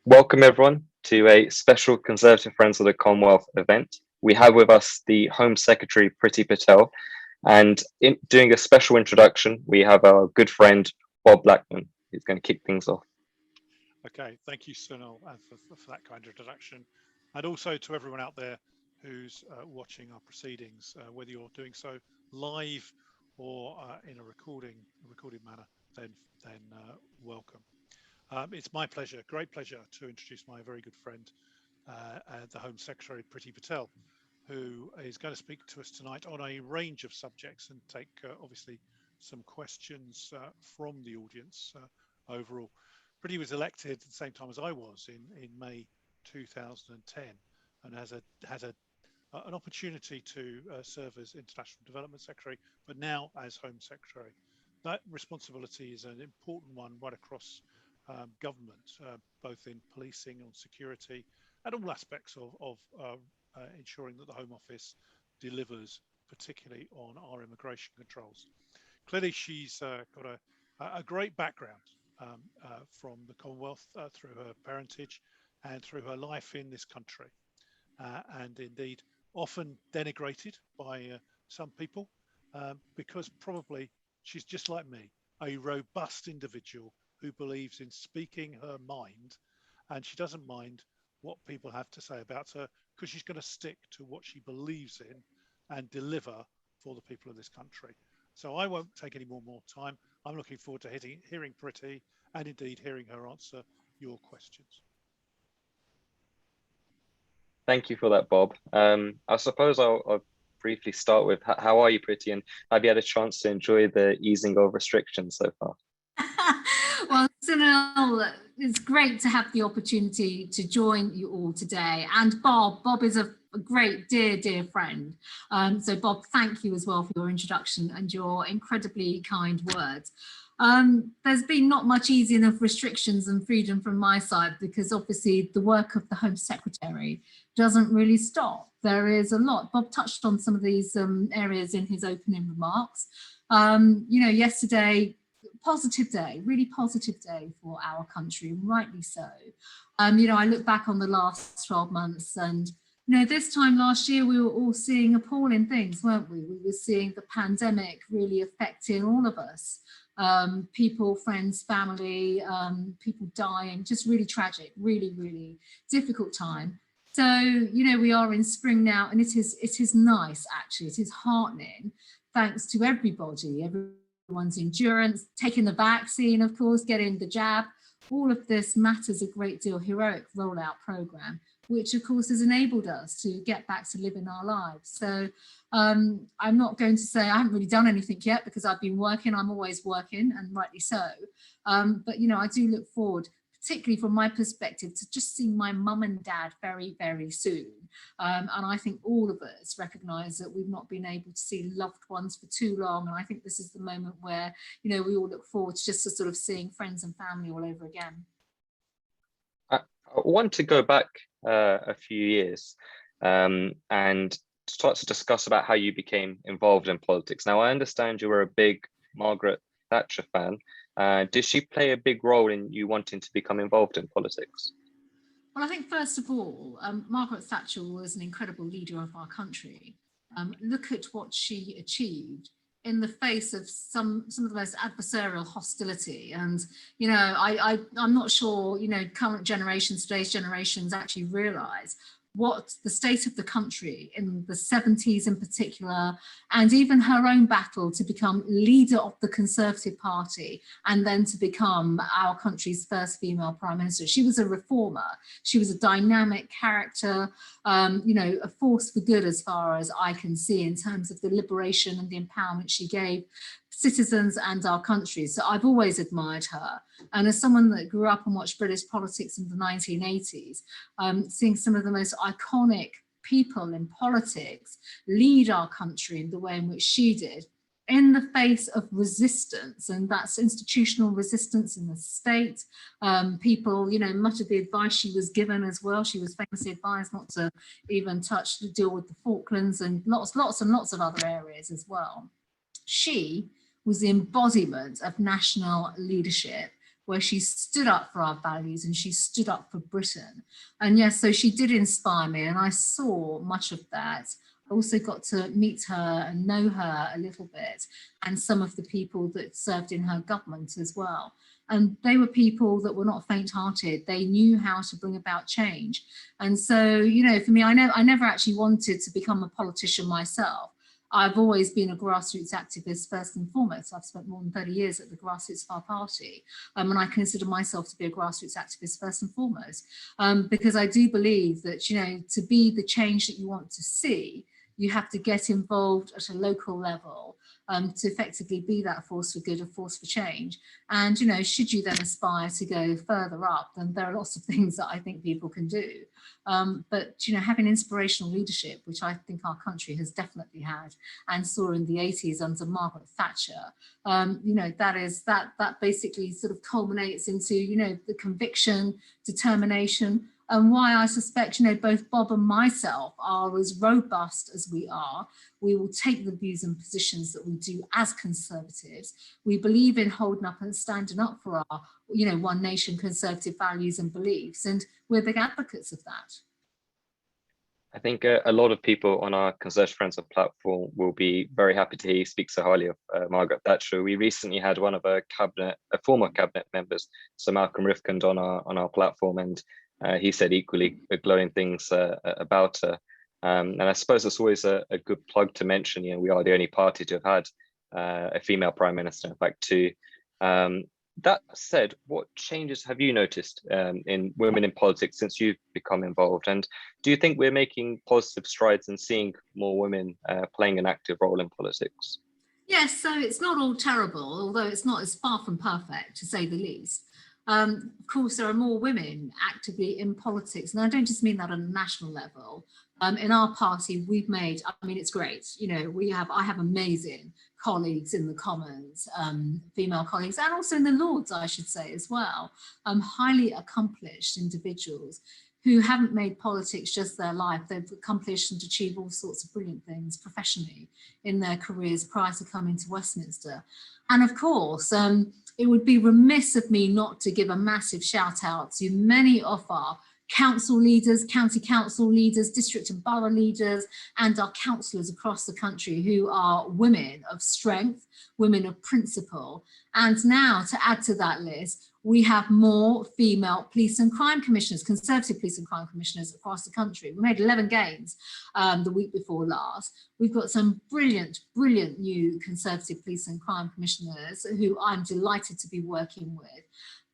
Welcome everyone to a special Conservative Friends of the Commonwealth event. We have with us the Home Secretary, Priti Patel, and in doing a special introduction, we have our good friend, Bob Blackman, who's going to kick things off. Okay, thank you, Sunil, for that kind of introduction. And also to everyone out there who's watching our proceedings, whether you're doing so live or in a recorded manner, then welcome. It's my pleasure, great pleasure, to introduce my very good friend, the Home Secretary, Priti Patel, who is going to speak to us tonight on a range of subjects and take obviously some questions from the audience overall. Priti was elected at the same time as I was in May 2010, and has an opportunity to serve as International Development Secretary, but now as Home Secretary. That responsibility is an important one right across government, both in policing, on security, and all aspects of ensuring that the Home Office delivers, particularly on our immigration controls. Clearly, she's got a great background from the Commonwealth through her parentage and through her life in this country, and indeed often denigrated by some people because probably she's just like me, a robust individual who believes in speaking her mind, and she doesn't mind what people have to say about her because she's going to stick to what she believes in and deliver for the people of this country. So I won't take any more time. I'm looking forward to hearing Priti and indeed hearing her answer your questions. Thank you for that, Bob. I suppose I'll briefly start with how are you, Priti, and have you had a chance to enjoy the easing of restrictions so far? Well, Sunil, it's great to have the opportunity to join you all today. And Bob is a great, dear friend. So Bob, thank you as well for your introduction and your incredibly kind words. There's been not much easing of restrictions and freedom from my side, because obviously the work of the Home Secretary doesn't really stop. There is a lot. Bob touched on some of these areas in his opening remarks. Yesterday, positive day, really positive day for our country, and rightly so. I look back on the last 12 months and, this time last year, we were all seeing appalling things, weren't we? We were seeing the pandemic really affecting all of us. People, friends, family, people dying, just really tragic, really difficult time. So, we are in spring now, and it is nice, actually. It is heartening, thanks to everyone's endurance, taking the vaccine, of course, getting the jab. All of this matters a great deal. Heroic rollout program, which of course has enabled us to get back to living our lives. So I'm not going to say I haven't really done anything yet, because I've been working. I'm always working, and rightly so. But I do look forward, particularly from my perspective, to just seeing my mum and dad very soon. And I think all of us recognise that we've not been able to see loved ones for too long. And I think this is the moment where, we all look forward to just to sort of seeing friends and family all over again. I want to go back a few years and start to discuss about how you became involved in politics. Now, I understand you were a big Margaret Thatcher fan. Did she play a big role in you wanting to become involved in politics? Well, I think first of all, Margaret Thatcher was an incredible leader of our country. Look at what she achieved in the face of some of the most adversarial hostility. And, I'm not sure, current generations, today's generations actually realise what the state of the country in the 70s in particular, and even her own battle to become leader of the Conservative Party and then to become our country's first female Prime Minister. She was a reformer. She was a dynamic character, a force for good as far as I can see, in terms of the liberation and the empowerment she gave citizens and our country. So I've always admired her. And as someone that grew up and watched British politics in the 1980s, seeing some of the most iconic people in politics lead our country in the way in which she did, in the face of resistance, and that's institutional resistance in the state. People, much of the advice she was given as well, she was famously advised not to even deal with the Falklands, and lots and lots of other areas as well. She was the embodiment of national leadership, where she stood up for our values and she stood up for Britain. And yes, so she did inspire me, and I saw much of that. I also got to meet her and know her a little bit, and some of the people that served in her government as well. And they were people that were not faint-hearted. They knew how to bring about change. And so, you know, for me, I never actually wanted to become a politician myself. I've always been a grassroots activist first and foremost. I've spent more than 30 years at the Grassroots of our party, and I consider myself to be a grassroots activist first and foremost, because I do believe that, you know, to be the change that you want to see, you have to get involved at a local level to effectively be that force for good, a force for change. And, you know, should you then aspire to go further up, then there are lots of things that I think people can do. But, you know, having inspirational leadership, which I think our country has definitely had and saw in the 80s under Margaret Thatcher, you know, that basically sort of culminates into, you know, the conviction, determination, and why I suspect, you know, both Bob and myself are as robust as we are. We will take the views and positions that we do as Conservatives. We believe in holding up and standing up for our, you know, one nation Conservative values and beliefs, and we're big advocates of that. I think a lot of people on our Conservative Friends of platform will be very happy to hear you speak so highly of Margaret Thatcher. We recently had one of her former cabinet members, Sir Malcolm Rifkind, on our platform, and he said equally glowing things about her. And I suppose it's always a good plug to mention, you know, we are the only party to have had a female prime minister, in fact, two. That said, what changes have you noticed in women in politics since you've become involved? And do you think we're making positive strides in seeing more women playing an active role in politics? Yes, so it's not all terrible, although it's not as far from perfect, to say the least. Of course, there are more women actively in politics, and I don't just mean that on a national level. In our party, we've made, I mean, it's great. You know, I have amazing colleagues in the Commons, female colleagues, and also in the Lords, I should say, as well. Highly accomplished individuals who haven't made politics just their life. They've accomplished and achieved all sorts of brilliant things professionally in their careers prior to coming to Westminster. And of course, it would be remiss of me not to give a massive shout out to many of our council leaders, county council leaders, district and borough leaders, and our councillors across the country who are women of strength, women of principle. And now, to add to that list, we have more female police and crime commissioners, Conservative police and crime commissioners across the country. We made 11 gains the week before last. We've got some brilliant, brilliant new Conservative police and crime commissioners who I'm delighted to be working with.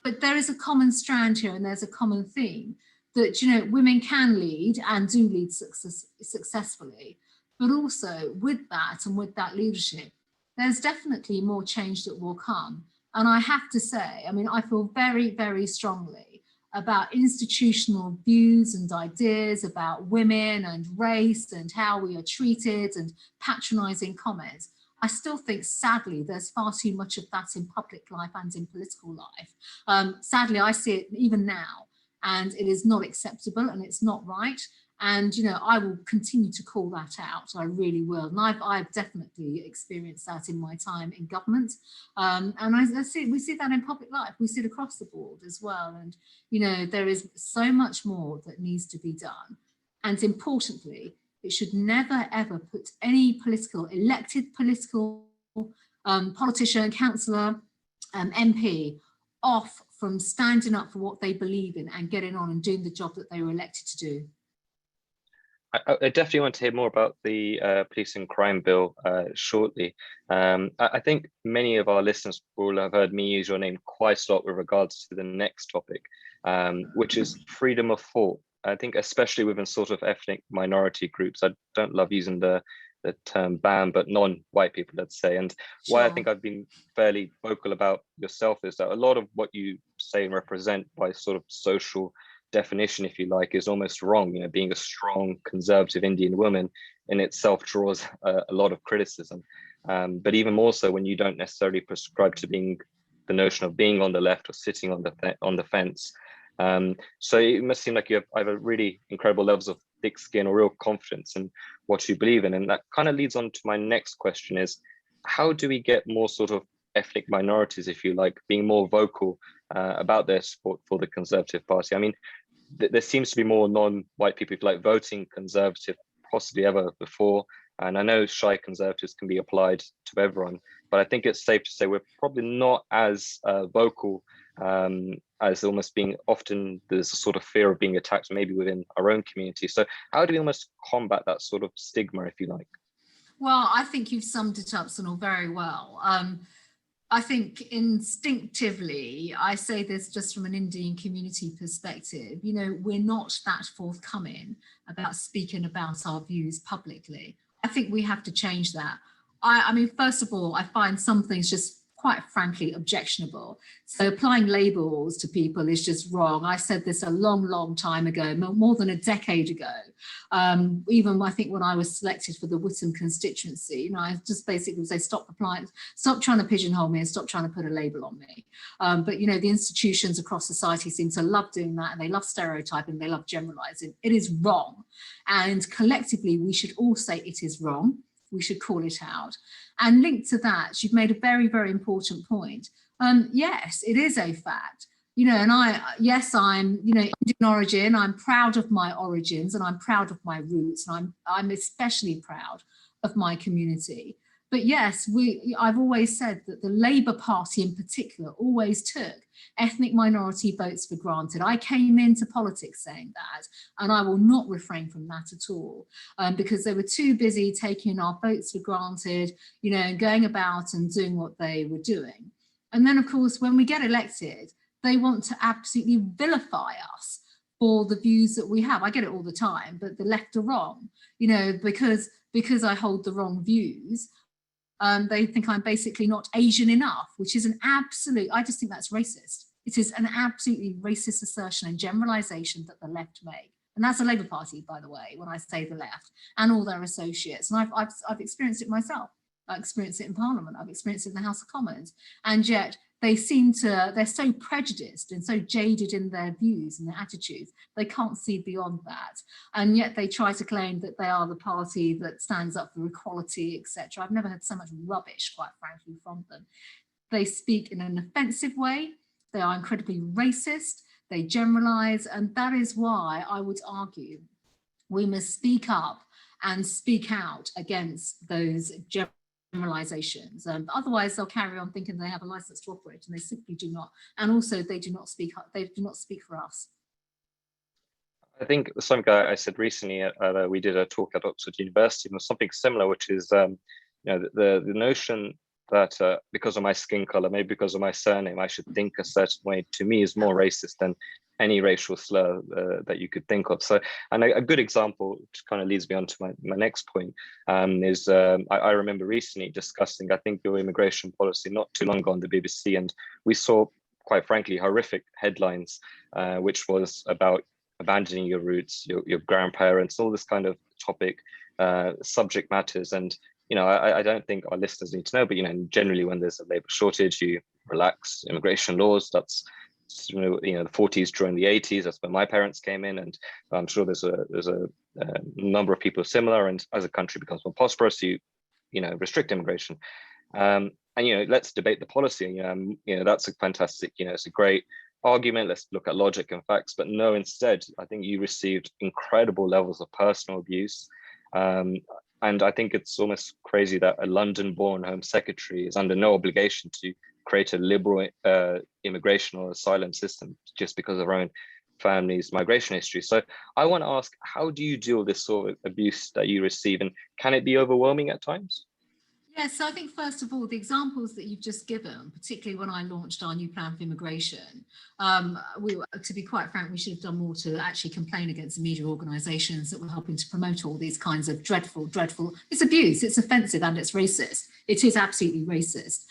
But there is a common strand here, and there's a common theme that, you know, women can lead and do lead successfully, but also with that and with that leadership, there's definitely more change that will come. And I have to say, I mean, I feel very, very strongly about institutional views and ideas about women and race and how we are treated and patronising comments. I still think, sadly, there's far too much of that in public life and in political life. Sadly, I see it even now, and it is not acceptable and it's not right. And, you know, I will continue to call that out. I really will. And I've definitely experienced that in my time in government. And we see that in public life. We see it across the board as well. And, you know, there is so much more that needs to be done. And importantly, it should never, ever put any elected political politician, councillor, MP off from standing up for what they believe in and getting on and doing the job that they were elected to do. I definitely want to hear more about the police and crime bill shortly. I think many of our listeners will have heard me use your name quite a lot with regards to the next topic, which is freedom of thought. I think especially within sort of ethnic minority groups, I don't love using the term ban, but non-white people, let's say. And Sure. Why I think I've been fairly vocal about yourself is that a lot of what you say and represent by sort of social definition, if you like, is almost wrong. You know, being a strong conservative Indian woman in itself draws a lot of criticism. But even more so when you don't necessarily prescribe to being the notion of being on the left or sitting on the fence. So it must seem like you have either really incredible levels of thick skin or real confidence in what you believe in. And that kind of leads on to my next question is, how do we get more sort of ethnic minorities, if you like, being more vocal about their support for the Conservative Party. I mean, there seems to be more non-white people who like voting Conservative possibly ever before. And I know shy Conservatives can be applied to everyone, but I think it's safe to say we're probably not as vocal as almost being often there's a sort of fear of being attacked maybe within our own community. So how do we almost combat that sort of stigma, if you like? Well, I think you've summed it up, Sunil, very well. I think instinctively, I say this just from an Indian community perspective, you know, we're not that forthcoming about speaking about our views publicly. I think we have to change that. I mean, first of all, I find some things just quite frankly objectionable. So applying labels to people is just wrong. I said this a long time ago, more than a decade ago. Even I think when I was selected for the Witham constituency, you know, I just basically would say, stop trying to pigeonhole me and stop trying to put a label on me. But, you know, the institutions across society seem to love doing that, and they love stereotyping, they love generalizing. It is wrong. And collectively, we should all say it is wrong. We should call it out. And linked to that, you've made a very, very important point. Yes, it is a fact. You know, and I'm, you know, Indian origin. I'm proud of my origins and I'm proud of my roots. And I'm especially proud of my community. But yes, I've always said that the Labour Party in particular always took ethnic minority votes for granted. I came into politics saying that, and I will not refrain from that at all, because they were too busy taking our votes for granted, you know, and going about and doing what they were doing. And then, of course, when we get elected, they want to absolutely vilify us for the views that we have. I get it all the time, but the left are wrong, you know, because I hold the wrong views. They think I'm basically not Asian enough, which is an absolute, I just think that's racist. It is an absolutely racist assertion and generalization that the left make. And that's the Labour Party, by the way, when I say the left, and all their associates. And I've experienced it myself. I experienced it in Parliament. I've experienced it in the House of Commons. And yet they're so prejudiced and so jaded in their views and their attitudes, they can't see beyond that. And yet they try to claim that they are the party that stands up for equality, etc. I've never heard so much rubbish, quite frankly, from them. They speak in an offensive way. They are incredibly racist. They generalize. And that is why I would argue we must speak up and speak out against those generalizations. Otherwise, they'll carry on thinking they have a license to operate, and they simply do not. And also, they do not speak up. They do not speak for us. I think something I said recently, we did a talk at Oxford University, and it was something similar, which is, you know, the notion that because of my skin color, maybe because of my surname, I should think a certain way, to me is more racist than any racial slur that you could think of. So, and a good example, which kind of leads me on to my next point, is I remember recently discussing, I think, your immigration policy not too long ago on the BBC, and we saw, quite frankly, horrific headlines, which was about abandoning your roots, your grandparents, all this kind of topic, subject matters. And, you know, I don't think our listeners need to know, but, you know, generally when there's a labour shortage, you relax immigration laws. That's, you know, the 40s during the 80s. That's when my parents came in, and I'm sure there's a number of people similar. And as a country becomes more prosperous, you know, restrict immigration. And, you know, let's debate the policy. You know, that's a fantastic, you know, it's a great argument. Let's look at logic and facts. But no, instead, I think you received incredible levels of personal abuse. And I think it's almost crazy that a London-born Home Secretary is under no obligation to create a liberal immigration or asylum system just because of our own family's migration history. So I want to ask, how do you deal with this sort of abuse that you receive, and can it be overwhelming at times? Yes, so I think first of all, the examples that you've just given, particularly when I launched our new plan for immigration, to be quite frank, we should have done more to actually complain against the media organisations that were helping to promote all these kinds of dreadful, it's abuse, it's offensive, and it's racist. It is absolutely racist.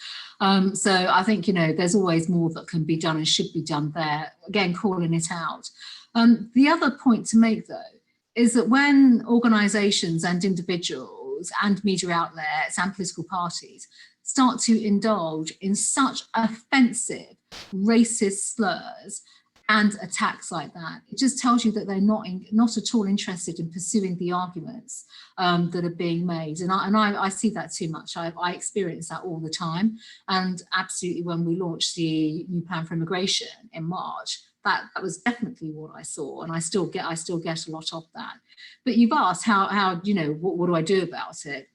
So I think, you know, there's always more that can be done and should be done there, again, calling it out. The other point to make, though, is that when organisations and individuals and media outlets and political parties start to indulge in such offensive racist slurs and attacks like that. It just tells you that they're not at all interested in pursuing the arguments that are being made. And I see that too much. I experience that all the time. And absolutely, when we launched the new plan for immigration in March, that was definitely what I saw, and I still get a lot of that. But you've asked how you know, what do I do about it?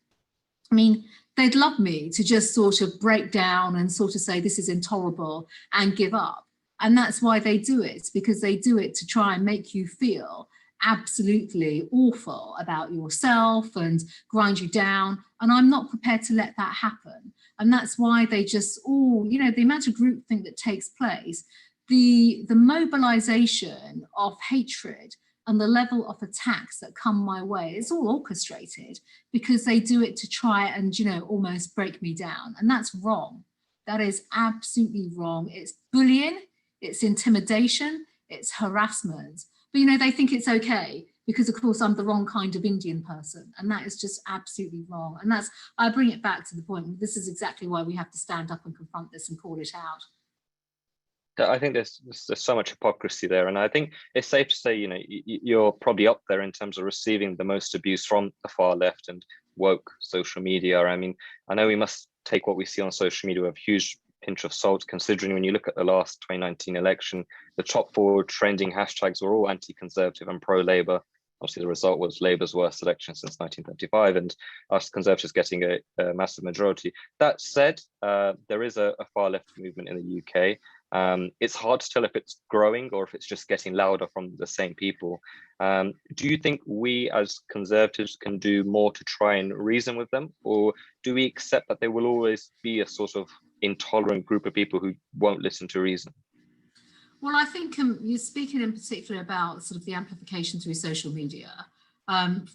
I mean, they'd love me to just sort of break down and sort of say this is intolerable and give up. And that's why they do it, because they do it to try and make you feel absolutely awful about yourself and grind you down. And I'm not prepared to let that happen. And that's why they just you know, the amount of groupthink that takes place, the mobilization of hatred and the level of attacks that come my way, it's all orchestrated, because they do it to try and, you know, almost break me down. And that's wrong. That is absolutely wrong. It's bullying, it's intimidation, it's harassment. But, you know, they think it's okay because, of course, I'm the wrong kind of Indian person. And that is just absolutely wrong. And I bring it back to the point, this is exactly why we have to stand up and confront this and call it out. I think there's so much hypocrisy there, and I think it's safe to say, you know, you're probably up there in terms of receiving the most abuse from the far left and woke social media. I mean, I know we must take what we see on social media with a huge pinch of salt, considering when you look at the last 2019 election, the top 4 trending hashtags were all anti-Conservative and pro-Labour. Obviously, the result was Labour's worst election since 1935, and us Conservatives getting a massive majority. That said, there is a far left movement in the UK. It's hard to tell if it's growing or if it's just getting louder from the same people. Do you think we as Conservatives can do more to try and reason with them, or do we accept that there will always be a sort of intolerant group of people who won't listen to reason? Well, I think you're speaking in particular about sort of the amplification through social media.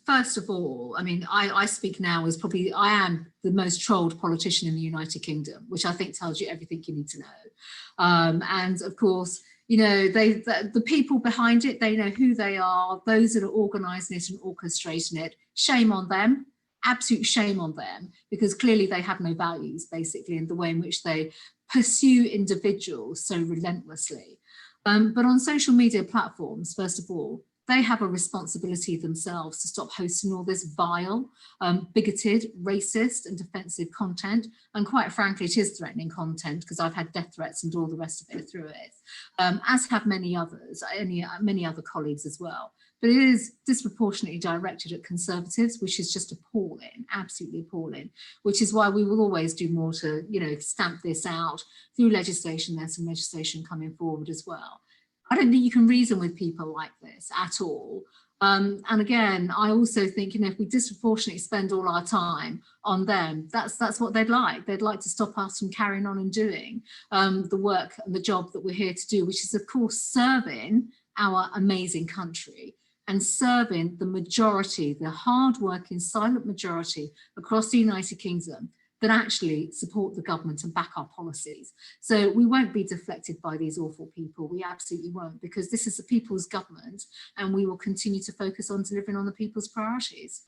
First of all, I mean, I speak now as probably, I am the most trolled politician in the United Kingdom, which I think tells you everything you need to know. And of course, you know, the people behind it, they know who they are, those that are organising it and orchestrating it. Shame on them, absolute shame on them, because clearly they have no values, basically, in the way in which they pursue individuals so relentlessly. But on social media platforms, first of all, they have a responsibility themselves to stop hosting all this vile, bigoted, racist and defensive content. And quite frankly, it is threatening content, because I've had death threats and all the rest of it through it, as have many others, many other colleagues as well. But it is disproportionately directed at Conservatives, which is just appalling, absolutely appalling, which is why we will always do more to, you know, stamp this out through legislation. There's some legislation coming forward as well. I don't think you can reason with people like this at all. And again, I also think, you know, if we disproportionately spend all our time on them, that's what they'd like. They'd like to stop us from carrying on and doing the work and the job that we're here to do, which is, of course, serving our amazing country and serving the majority, the hard-working, silent majority across the United Kingdom that actually support the government and back our policies. So we won't be deflected by these awful people. We absolutely won't, because this is the people's government, and we will continue to focus on delivering on the people's priorities.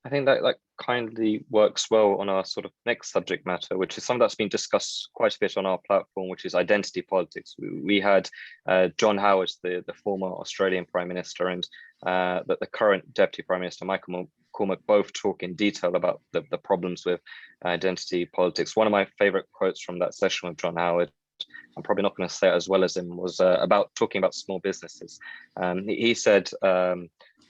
I think that kindly works well on our sort of next subject matter, which is something that's been discussed quite a bit on our platform, which is identity politics. We had John Howard, the former Australian Prime Minister, and the current Deputy Prime Minister, Michael McCormack, both talk in detail about the problems with identity politics. One of my favorite quotes from that session with John Howard, I'm probably not going to say it as well as him, was talking about small businesses. He said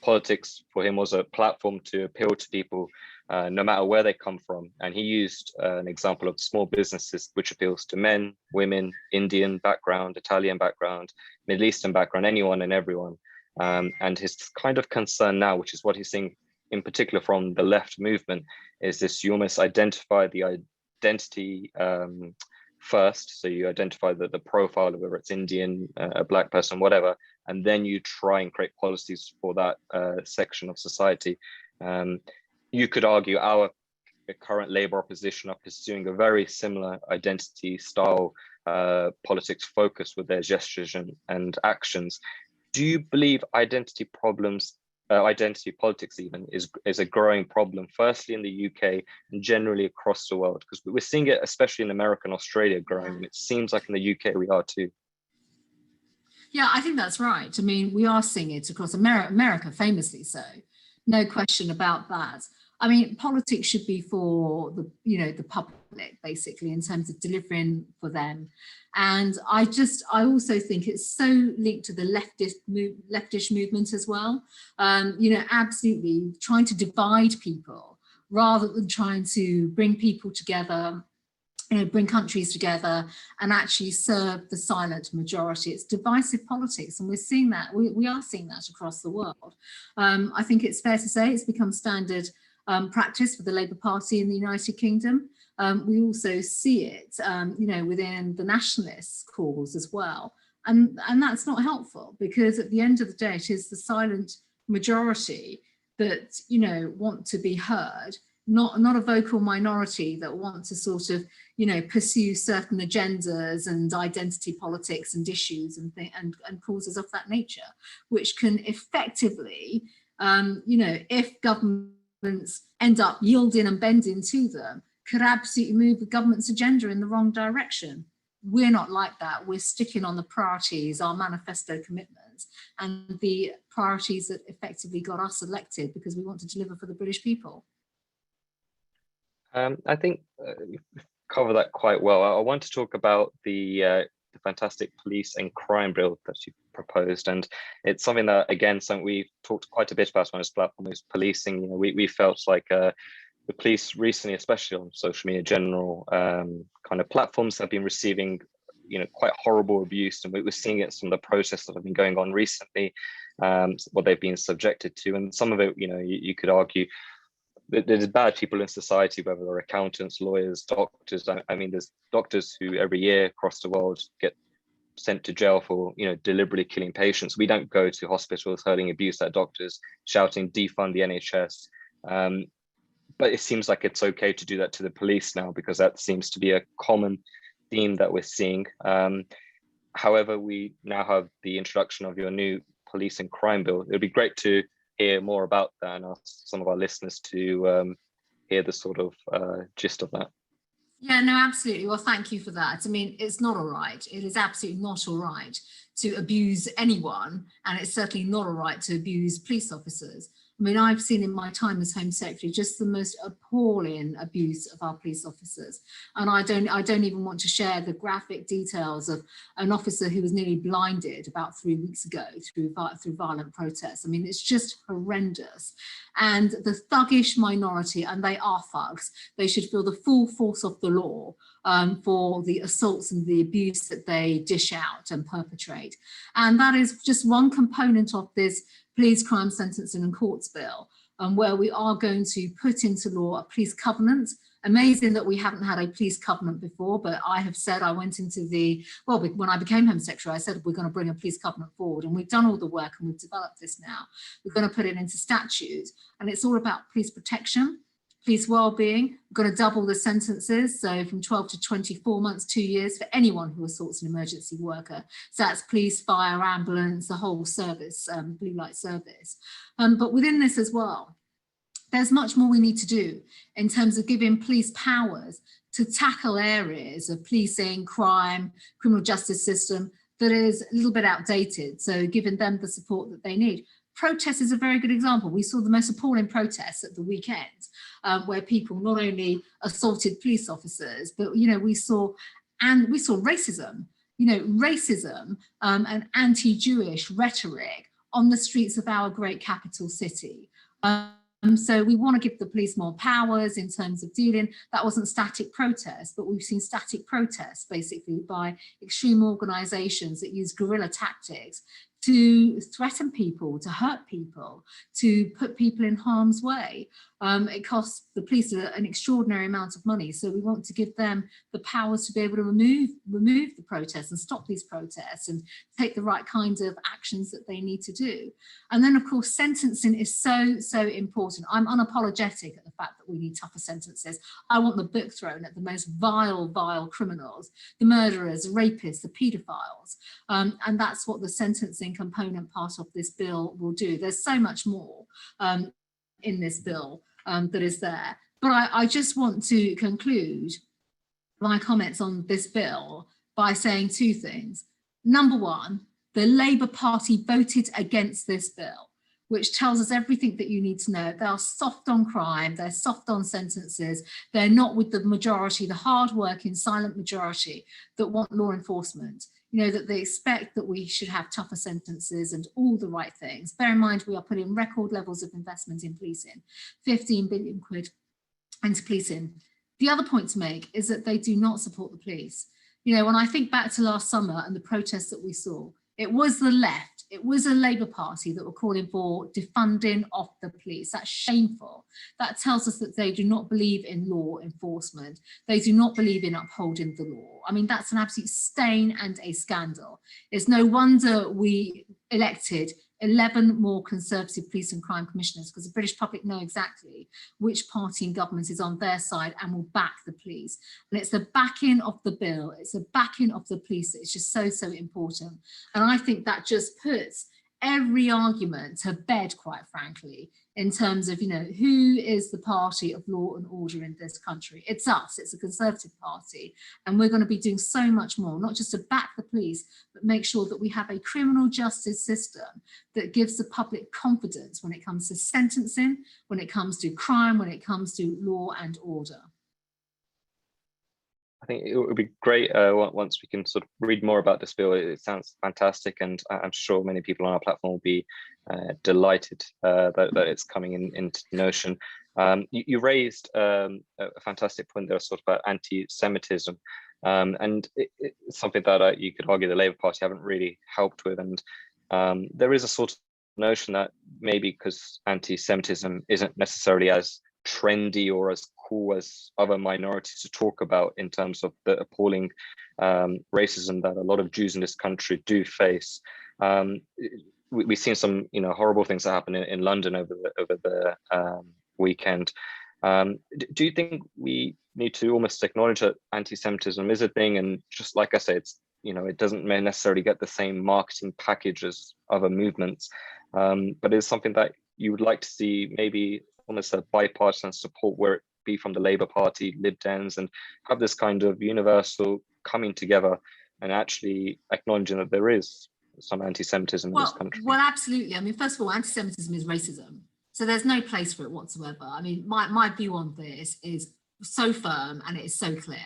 politics for him was a platform to appeal to people no matter where they come from. And he used an example of small businesses, which appeals to men, women, Indian background, Italian background, Middle Eastern background, anyone and everyone. And his kind of concern now, which is what he's seeing in particular from the left movement, is this: you almost identify the identity first. So you identify the profile of whether it's Indian, a black person, whatever, and then you try and create policies for that section of society. You could argue our current Labour opposition are pursuing a very similar identity style politics focus with their gestures and actions. Do you believe identity politics even is a growing problem, firstly in the UK and generally across the world? Because we're seeing it, especially in America and Australia, growing, and it seems like in the UK we are too. Yeah, I think that's right. I mean, we are seeing it across America, famously so. No question about that. I mean, politics should be for the, the public, basically, in terms of delivering for them. And I also think it's so linked to the leftish movement as well. Absolutely trying to divide people rather than trying to bring people together, bring countries together and actually serve the silent majority. It's divisive politics, and we're seeing that. We are seeing that across the world. I think it's fair to say it's become standard practice for the Labour Party in the United Kingdom. We also see it, within the nationalist cause as well. And that's not helpful, because at the end of the day, it is the silent majority that, want to be heard, not a vocal minority that want to sort of, pursue certain agendas and identity politics and issues and causes of that nature, which can effectively, if governments end up yielding and bending to them, could absolutely move the government's agenda in the wrong direction. We're not like that. We're sticking on the priorities, our manifesto commitments, and the priorities that effectively got us elected, because we want to deliver for the British people. I think you cover that quite well. I want to talk about the fantastic police and crime bill that you proposed, and it's something that, again, something we've talked quite a bit about on this platform, is policing. We felt like the police recently, especially on social media in general, kind of platforms, have been receiving quite horrible abuse, and we're seeing it in some of the protests that have been going on recently, what they've been subjected to, and some of it, you could argue there's bad people in society, whether they're accountants, lawyers, doctors. I mean, there's doctors who every year across the world get sent to jail for, deliberately killing patients. We don't go to hospitals hurling abuse at doctors, shouting defund the NHS. But it seems like it's okay to do that to the police now, because that seems to be a common theme that we're seeing. However, we now have the introduction of your new police and crime bill. It'd be great to hear more about that and ask some of our listeners to hear the sort of gist of that. Yeah, no, absolutely. Well, thank you for that. I mean, it's not all right. It is absolutely not all right to abuse anyone, and it's certainly not all right to abuse police officers. I mean, I've seen in my time as Home Secretary just the most appalling abuse of our police officers. And I don't even want to share the graphic details of an officer who was nearly blinded about 3 weeks ago through violent protests. I mean, it's just horrendous. And the thuggish minority, and they are thugs, they should feel the full force of the law for the assaults and the abuse that they dish out and perpetrate. And that is just one component of this Police, Crime, Sentencing and Courts Bill, where we are going to put into law a police covenant. Amazing that we haven't had a police covenant before, but I have said, I went into when I became Home Secretary, I said we're going to bring a police covenant forward, and we've done all the work and we've developed this now. We're going to put it into statute, and it's all about police protection, police well-being. We're going to double the sentences, so from 12 to 24 months, 2 years for anyone who assaults an emergency worker. So that's police, fire, ambulance, the whole service, blue light service. But within this as well, there's much more we need to do in terms of giving police powers to tackle areas of policing, crime, criminal justice system that is a little bit outdated. So giving them the support that they need. Protest is a very good example. We saw the most appalling protests at the weekend, where people not only assaulted police officers, but we saw racism, and anti-Jewish rhetoric on the streets of our great capital city. So we want to give the police more powers in terms of dealing. That wasn't static protest, but we've seen static protests basically by extreme organisations that use guerrilla tactics to threaten people, to hurt people, to put people in harm's way. It costs the police an extraordinary amount of money. So we want to give them the powers to be able to remove the protests and stop these protests and take the right kinds of actions that they need to do. And then, of course, sentencing is so, so important. I'm unapologetic at the fact that we need tougher sentences. I want the book thrown at the most vile criminals, the murderers, the rapists, the paedophiles. And that's what the sentencing component part of this bill will do. There's so much more in this bill that is there. But I just want to conclude my comments on this bill by saying two things. Number one, The Labour Party voted against this bill, which tells us everything that you need to know. They are soft on crime, they're soft on sentences, they're not with the majority, the hard-working, silent majority that want law enforcement. You know, that they expect that we should have tougher sentences and all the right things. Bear in mind, we are putting record levels of investment in policing, 15 billion quid into policing. The other point to make is that they do not support the police. You know, when I think back to last summer and the protests that we saw, it was the left, it was a Labour Party that were calling for defunding of the police. That's shameful. That tells us that they do not believe in law enforcement. They do not believe in upholding the law. I mean, that's an absolute stain and a scandal. It's no wonder we elected 11 more Conservative police and crime commissioners, because the British public know exactly which party in government is on their side and will back the police. And it's the backing of the bill, it's the backing of the police that is just so, so important. And I think that just puts every argument to bed, quite frankly, in terms of, you know, who is the party of law and order in this country? It's us, it's a Conservative party. And we're going to be doing so much more, not just to back the police, but make sure that we have a criminal justice system that gives the public confidence when it comes to sentencing, when it comes to crime, when it comes to law and order. I think it would be great once we can sort of read more about this bill. It sounds fantastic, and I'm sure many people on our platform will be delighted that it's coming into notion. You raised a fantastic point there, sort of about anti-Semitism, and it's something that you could argue the Labour Party haven't really helped with. And there is a sort of notion that maybe because anti-Semitism isn't necessarily as trendy or as cool as other minorities to talk about in terms of the appalling racism that a lot of Jews in this country do face. We've seen some, you know, horrible things that happen in London over the weekend. Do you think we need to almost acknowledge that anti-Semitism is a thing, and just like I say, it's, you know, it doesn't necessarily get the same marketing package as other movements, but it's something that you would like to see maybe almost a bipartisan support, where it be from the Labour Party, Lib Dems, and have this kind of universal coming together and actually acknowledging that there is some anti-Semitism in this country. Well, absolutely. I mean, first of all, anti-Semitism is racism. So there's no place for it whatsoever. I mean, my view on this is so firm and it is so clear.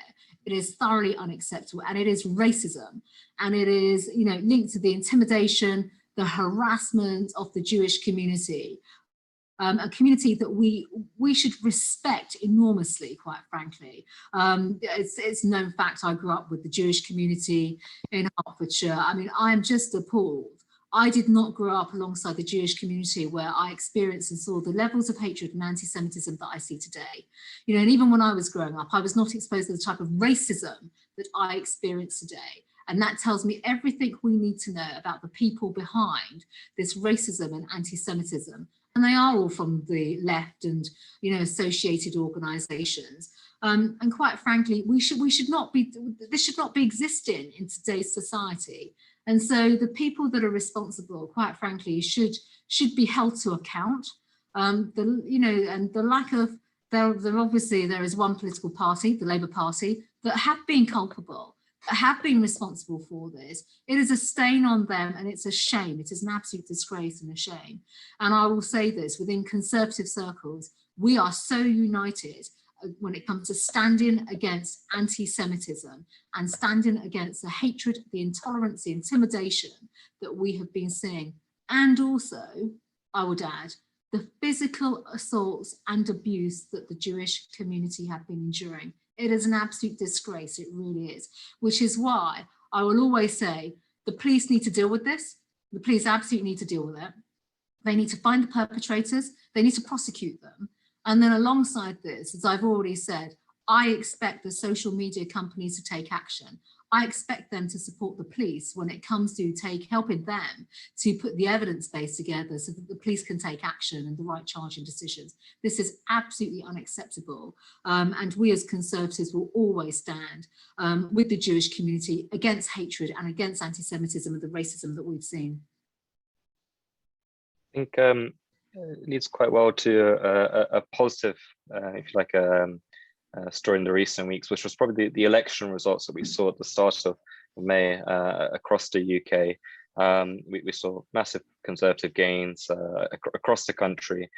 It is thoroughly unacceptable, and it is racism. And it is, you know, linked to the intimidation, the harassment of the Jewish community. A community that we should respect enormously, quite frankly. It's known fact I grew up with the Jewish community in Hertfordshire. I mean, I'm just appalled. I did not grow up alongside the Jewish community where I experienced and saw the levels of hatred and anti-Semitism that I see today. You know, and even when I was growing up, I was not exposed to the type of racism that I experience today. And that tells me everything we need to know about the people behind this racism and anti-Semitism. And they are all from the left and, you know, associated organisations. And quite frankly, we should not be, this should not be existing in today's society. And so the people that are responsible, quite frankly, should be held to account. And the lack of, there is one political party, the Labour Party, that have been culpable, that have been responsible for this. It is a stain on them, and it's a shame. It is an absolute disgrace and a shame. And I will say this, within Conservative circles, we are so united when it comes to standing against anti-Semitism and standing against the hatred, the intolerance, the intimidation that we have been seeing. And also, I would add, the physical assaults and abuse that the Jewish community have been enduring. It is an absolute disgrace, it really is, which is why I will always say the police need to deal with this. The police absolutely need to deal with it. They need to find the perpetrators, they need to prosecute them. And then alongside this, as I've already said, I expect the social media companies to take action. I expect them to support the police when it comes to helping them to put the evidence base together so that the police can take action and the right charging decisions. This is absolutely unacceptable. And we as Conservatives will always stand with the Jewish community against hatred and against anti-Semitism and the racism that we've seen. I think it leads quite well to a positive, if you like, story in the recent weeks, which was probably the election results that we saw at the start of May across the UK. We saw massive Conservative gains across the country.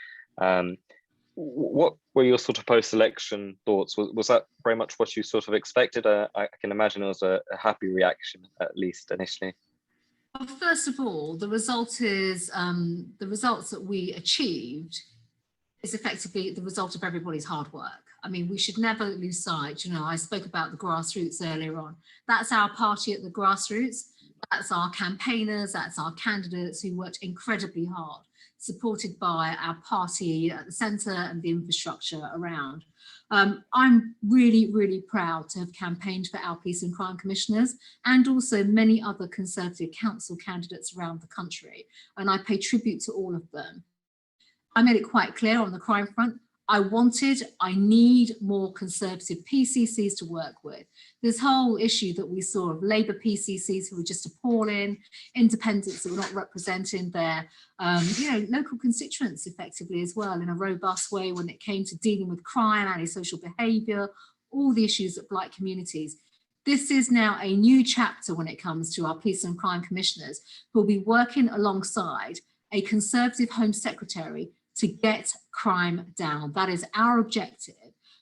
What were your sort of post-election thoughts? Was that very much what you sort of expected? I can imagine it was a happy reaction, at least initially. Well, first of all, the result is the results that we achieved is effectively the result of everybody's hard work. I mean, we should never lose sight. You know, I spoke about the grassroots earlier on. That's our party at the grassroots. That's our campaigners. That's our candidates who worked incredibly hard, supported by our party at the centre and the infrastructure around. I'm really, really proud to have campaigned for our police and crime commissioners and also many other Conservative council candidates around the country. And I pay tribute to all of them. I made it quite clear on the crime front, I need more Conservative PCCs to work with. This whole issue that we saw of Labour PCCs who were just appalling, independents that were not representing their local constituents effectively as well in a robust way when it came to dealing with crime, antisocial behaviour, all the issues that blight communities. This is now a new chapter when it comes to our police and crime commissioners who will be working alongside a Conservative Home Secretary to get crime down. That is our objective.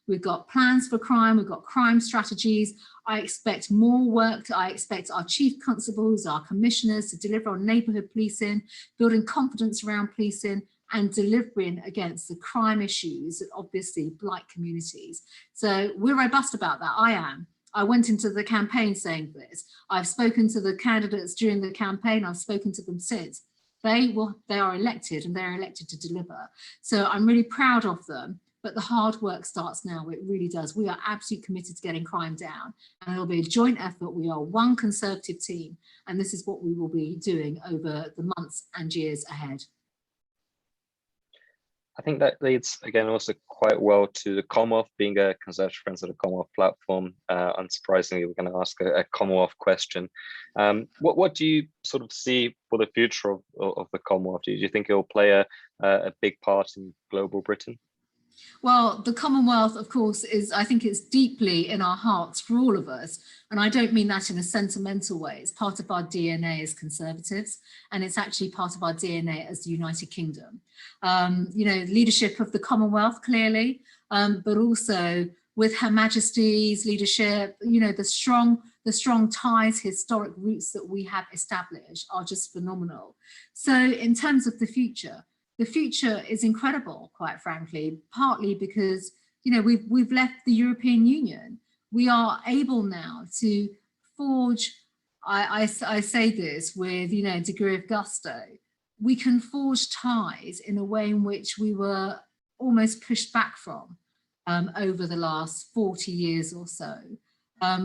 We've got plans for crime, we've got crime strategies. I expect more work. I expect our chief constables, our commissioners to deliver on neighbourhood policing, building confidence around policing and delivering against the crime issues that obviously blight communities. So we're robust about that. I am. I went into the campaign saying this. I've spoken to the candidates during the campaign. I've spoken to them since. They are elected and they're elected to deliver. So I'm really proud of them, but the hard work starts now. It really does. We are absolutely committed to getting crime down and it'll be a joint effort. We are one Conservative team and this is what we will be doing over the months and years ahead. I think that leads again also quite well to the Commonwealth, being a Conservative Friends of the Commonwealth platform. Unsurprisingly, we're going to ask a Commonwealth question. What do you sort of see for the future of the Commonwealth? Do you think it will play a big part in global Britain? Well, the Commonwealth, of course, I think it's deeply in our hearts for all of us. And I don't mean that in a sentimental way. It's part of our DNA as Conservatives, and it's actually part of our DNA as the United Kingdom. Leadership of the Commonwealth, clearly, but also with Her Majesty's leadership, the strong ties, historic roots that we have established are just phenomenal. So in terms of the future is incredible, quite frankly, partly because, we've left the European Union. We are able now to forge, I say this with, a degree of gusto, we can forge ties in a way in which we were almost pushed back from over the last 40 years or so,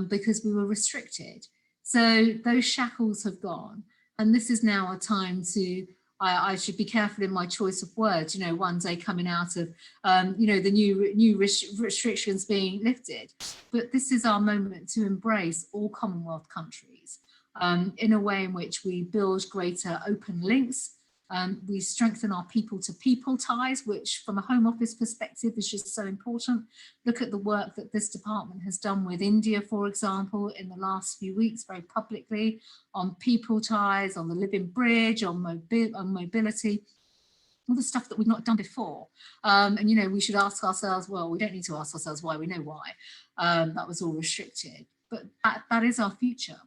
because we were restricted. So those shackles have gone. And this is now a time to, I should be careful in my choice of words, one day coming out of, the new restrictions being lifted. But this is our moment to embrace all Commonwealth countries in a way in which we build greater open links. We strengthen our people-to-people ties, which from a Home Office perspective is just so important. Look at the work that this department has done with India, for example, in the last few weeks, very publicly, on people ties, on the Living Bridge, on mobility, all the stuff that we've not done before. We should ask ourselves, well, we don't need to ask ourselves why, we know why. That was all restricted. But that is our future.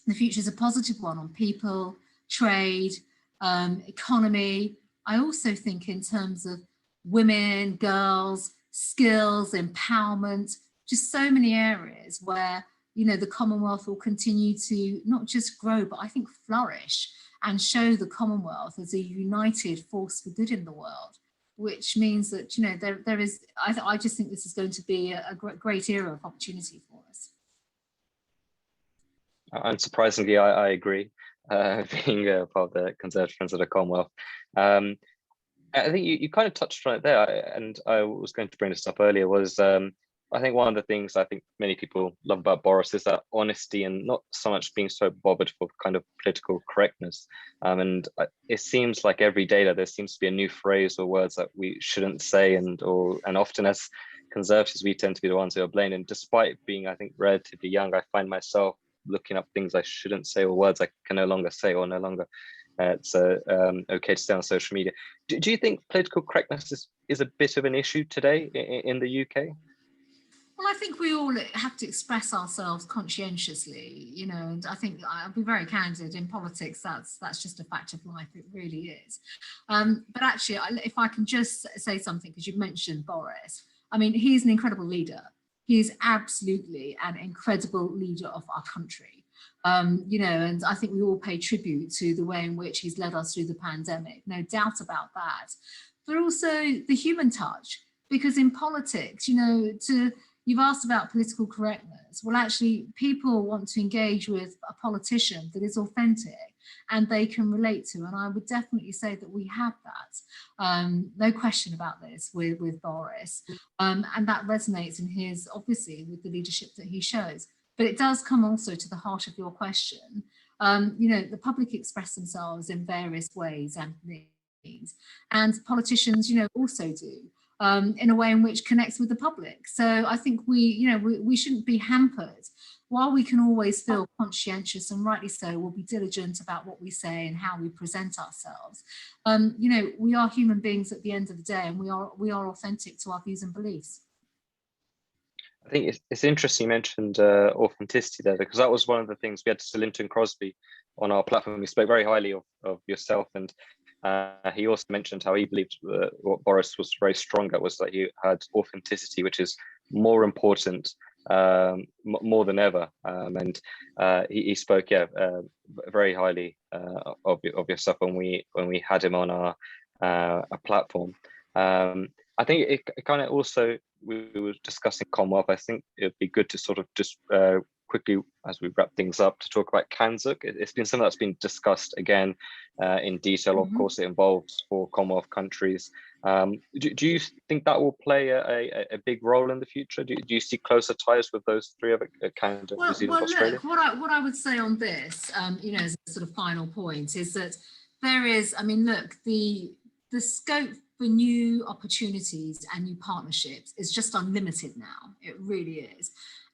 The future is a positive one on people, trade, economy. I also think in terms of women, girls, skills, empowerment, just so many areas where, the Commonwealth will continue to not just grow, but I think flourish and show the Commonwealth as a united force for good in the world, which means that, there is, I just think this is going to be a great era of opportunity for us. Unsurprisingly, I agree. Being a part of the Conservative Friends of the Commonwealth. I think you kind of touched on it there, and I was going to bring this up earlier, was I think one of the things I think many people love about Boris is that honesty and not so much being so bothered for kind of political correctness. And it seems like every day that there seems to be a new phrase or words that we shouldn't say, and often as Conservatives, we tend to be the ones who are blamed. And despite being, I think, relatively young, I find myself looking up things I shouldn't say, or words I can no longer say, or no longer it's okay to say on social media. Do you think political correctness is a bit of an issue today in the UK? Well, I think we all have to express ourselves conscientiously, you know, and I think I'll be very candid, in politics, that's just a fact of life, it really is. But actually, if I can just say something, because you've mentioned Boris, I mean, he's an incredible leader. He's absolutely an incredible leader of our country. You know, and I think we all pay tribute to the way in which he's led us through the pandemic, no doubt about that. But also the human touch, because in politics, you know, you've asked about political correctness. Well, actually, people want to engage with a politician that is authentic and they can relate to. And I would definitely say that we have that. No question about this with Boris. And that resonates in his, obviously, with the leadership that he shows. But it does come also to the heart of your question. You know, the public express themselves in various ways and means, and politicians, you know, also do. In a way in which connects with the public. So I think we shouldn't be hampered. While we can always feel conscientious, and rightly so, we'll be diligent about what we say and how we present ourselves. You know, we are human beings at the end of the day, and we are authentic to our views and beliefs. I think it's interesting you mentioned authenticity there, because that was one of the things we had Sir Linton Crosby on our platform. We spoke very highly of yourself, and he also mentioned how he believed what Boris was very strong at was that he had authenticity, which is more important more than ever. And he spoke, very highly of yourself when we had him on our platform. I think it kind of also, we were discussing Commonwealth. I think it'd be good to sort of just quickly, as we wrap things up, to talk about CANZUK. It's been something that's been discussed again in detail. Of course, it involves 4 Commonwealth countries. Do you think that will play a big role in the future? Do you see closer ties with those 3 other Canada, New Zealand, Australia? Look, what I would say on this, you know, as a sort of final point, is that there is, I mean, look, the scope for new opportunities and new partnerships is just unlimited now. It really is.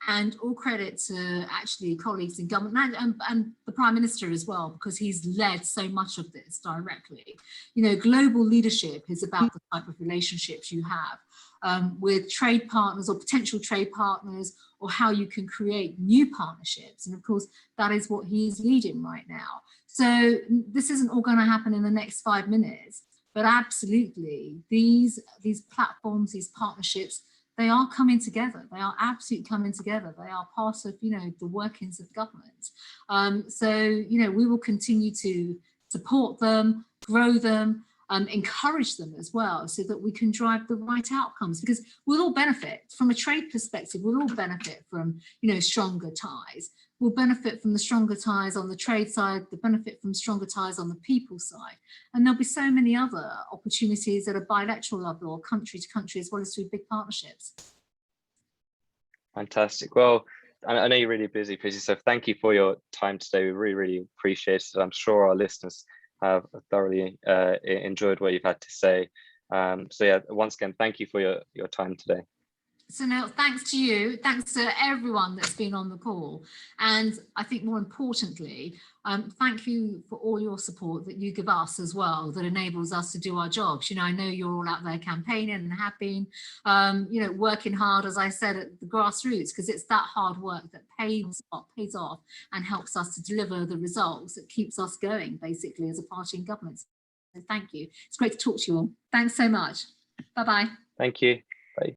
And all credit to actually colleagues in government and the Prime Minister as well, because he's led so much of this directly. You know, global leadership is about the type of relationships you have with trade partners or potential trade partners, or how you can create new partnerships. And of course, that is what he's leading right now. So this isn't all going to happen in the next 5 minutes, but absolutely these platforms, these partnerships, they are coming together. They are absolutely coming together. They are part of, you know, the workings of government. So, you know, we will continue to support them, grow them, encourage them as well, so that we can drive the right outcomes, because we'll all benefit from a trade perspective. We'll all benefit from, you know, stronger ties. We'll benefit from the stronger ties on the trade side, the benefit from stronger ties on the people side. And there'll be so many other opportunities at a bilateral level or country to country, as well as through big partnerships. Fantastic. Well, I know you're really busy, Priti, so thank you for your time today. We really, really appreciate it. I'm sure our listeners have thoroughly enjoyed what you've had to say. So yeah, once again, thank you for your time today. So now, thanks to you, thanks to everyone that's been on the call. And I think more importantly, thank you for all your support that you give us as well, that enables us to do our jobs. You know, I know you're all out there campaigning and have been, you know, working hard, as I said, at the grassroots, because it's that hard work that pays off and helps us to deliver the results that keeps us going, basically, as a party in government. So thank you. It's great to talk to you all. Thanks so much. Bye-bye. Thank you.